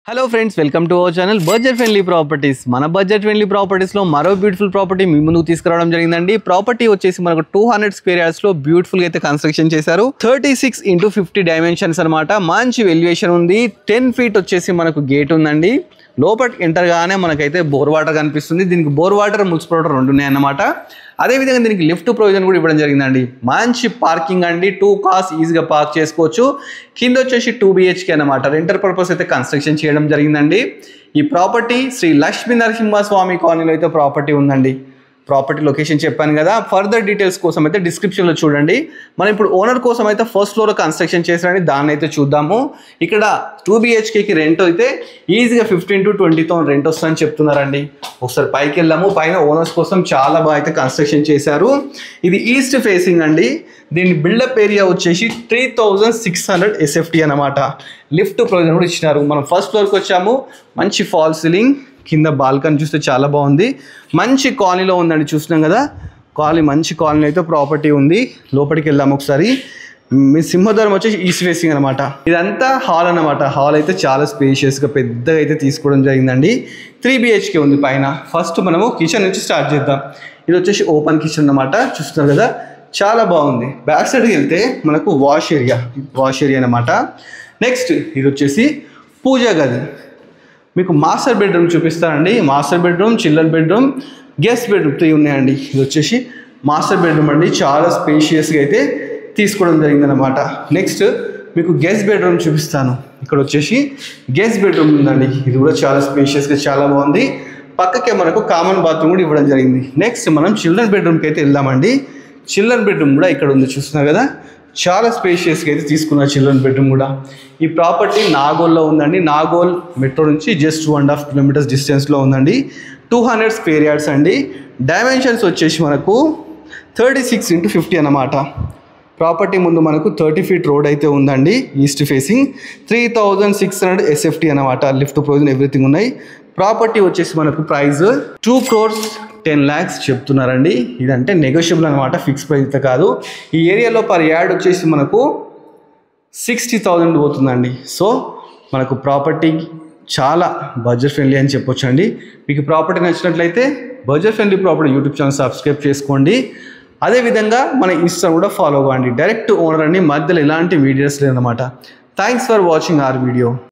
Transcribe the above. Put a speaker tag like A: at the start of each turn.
A: Hello friends, welcome to our channel budget friendly properties. మన budget friendly ప్రాపర్టీస్లో మరో beautiful property మీ ముందుకు తీసుకురావడం జరిగిందండి. ప్రాపర్టీ వచ్చేసి మనకు 200 స్క్వేర్ యార్డ్స్లో బ్యూటిఫుల్గా అయితే కన్స్ట్రక్షన్ చేశారు. 36x50 డైమెన్షన్స్ అనమాట. మంచి వెల్యుయేషన్ ఉంది. 10 ఫీట్ వచ్చేసి మనకు గేట్ ఉందండి. లోపలికి ఎంటర్ గానే మనకైతే బోర్ వాటర్ కనిపిస్తుంది. దీనికి బోర్ వాటర్, మున్సిపల్ వాటర్ రెండు ఉన్నాయి అన్నమాట. అదేవిధంగా దీనికి లిఫ్ట్ ప్రొవిజన్ కూడా ఇవ్వడం జరిగిందండి. మంచి పార్కింగ్ అండి. 2 కార్స్ ఈజీగా పార్క్ చేసుకోవచ్చు. కింద వచ్చేసి 2 BHK అనమాట. రెంటల్ పర్పస్ అయితే కన్స్ట్రక్షన్ చేయడం జరిగిందండి. ఈ ప్రాపర్టీ శ్రీ లక్ష్మీ నరసింహస్వామి కాలనీలో అయితే ప్రాపర్టీ ఉందండి. ప్రాపర్టీ లొకేషన్ చెప్పాను కదా. ఫర్దర్ డీటెయిల్స్ కోసం అయితే డిస్క్రిప్షన్లో చూడండి. మనం ఇప్పుడు ఓనర్ కోసం అయితే ఫస్ట్ ఫ్లోర్ కన్స్ట్రక్షన్ చేశారని దాన్ని అయితే చూద్దాము. ఇక్కడ 2 BHKకి రెంట్ అయితే ఈజీగా 15 to 20,000 రెంట్ వస్తుందని చెప్తున్నారండి. ఒకసారి పైకి వెళ్దాము. పైన ఓనర్స్ కోసం చాలా బాగా అయితే కన్స్ట్రక్షన్ చేశారు. ఇది ఈస్ట్ ఫేసింగ్ అండి. దీని బిల్డప్ ఏరియా వచ్చేసి 3600 SFT అనమాట. లిఫ్ట్ ప్రొవిజన్ కూడా ఇచ్చినారు. మనం ఫస్ట్ ఫ్లోర్కి వచ్చాము. మంచి ఫాల్ సీలింగ్, కింద బాల్కనీ చూస్తే చాలా బాగుంది. మంచి కాలనీలో ఉందండి. చూస్తున్నాం కదా, మంచి కాలనీ అయితే ప్రాపర్టీ ఉంది. లోపలికి వెళ్దాము ఒకసారి. మీ సింహద్వారం వచ్చేసి ఈస్ట్ ఫేసింగ్ అనమాట. ఇదంతా హాల్ అనమాట. హాల్ అయితే చాలా స్పేషియస్గా పెద్దగా అయితే తీసుకోవడం జరిగిందండి. 3 BHK ఉంది పైన. ఫస్ట్ మనము కిచెన్ నుంచి స్టార్ట్ చేద్దాం. ఇది వచ్చేసి ఓపెన్ కిచెన్ అనమాట. చూస్తున్నారు కదా, చాలా బాగుంది. బ్యాక్ సైడ్కి వెళ్తే మనకు వాష్ ఏరియా అనమాట. నెక్స్ట్ ఇది వచ్చేసి పూజా గది. మీకు మాస్టర్ బెడ్రూమ్ చూపిస్తానండి. Master bedroom, children bedroom, guest bedroom 3 ఉన్నాయండి. ఇది వచ్చేసి మాస్టర్ బెడ్రూమ్ అండి. చాలా స్పేషియస్గా అయితే తీసుకోవడం జరిగిందనమాట. నెక్స్ట్ మీకు గెస్ట్ బెడ్రూమ్ చూపిస్తాను. ఇక్కడ వచ్చేసి గెస్ట్ బెడ్రూమ్ ఉందండి. ఇది కూడా చాలా స్పేషియస్గా చాలా బాగుంది. పక్కకే మనకు కామన్ బాత్రూమ్ కూడా ఇవ్వడం జరిగింది. నెక్స్ట్ మనం చిల్డ్రన్ బెడ్రూమ్కి అయితే వెళ్దామండి. చిల్డ్రన్ బెడ్రూమ్ కూడా ఇక్కడ ఉంది. చూస్తున్నారు కదా, చాలా స్పేషియస్గా అయితే తీసుకున్నారు చిల్డ్రన్ బెడ్రూమ్ కూడా. ఈ ప్రాపర్టీ నాగోల్లో ఉందండి. నాగోల్ మెట్రో నుంచి జస్ట్ 2.5 kilometers డిస్టెన్స్లో ఉందండి. 200 స్క్వేర్ యార్డ్స్ అండి. డైమెన్షన్స్ వచ్చేసి మనకు 36x50 అన్నమాట. ప్రాపర్టీ ముందు మనకు 30 feet రోడ్ అయితే ఉందండి. ఈస్ట్ ఫేసింగ్ 3600 SFT అనమాట. లిఫ్ట్ ప్రొవిజన్ ఎవ్రీథింగ్ ఉన్నాయి. ప్రాపర్టీ వచ్చేసి మనకు ప్రైస్ 2,10 lakhs చెప్తున్నారండి. ఇదంటే నెగోషియబుల్ అనమాట, ఫిక్స్ ప్రైస్ అయితే కాదు. ఈ ఏరియాలో పర్ యార్డ్ వచ్చేసి మనకు 60,000 పోతుందండి. సో మనకు ప్రాపర్టీ చాలా బడ్జెట్ ఫ్రెండ్లీ అని చెప్పొచ్చు అండి. మీకు ప్రాపర్టీ నచ్చినట్లయితే budget friendly property YouTube channel subscribe చేసుకోండి. అదేవిధంగా మన ఇన్స్టా కూడా ఫాలో అవ్వండి. డైరెక్ట్ ఓనర్ అండి, మధ్యలో ఎలాంటి వీడియోస్ లేదన్నమాట. Thanks for watching our video.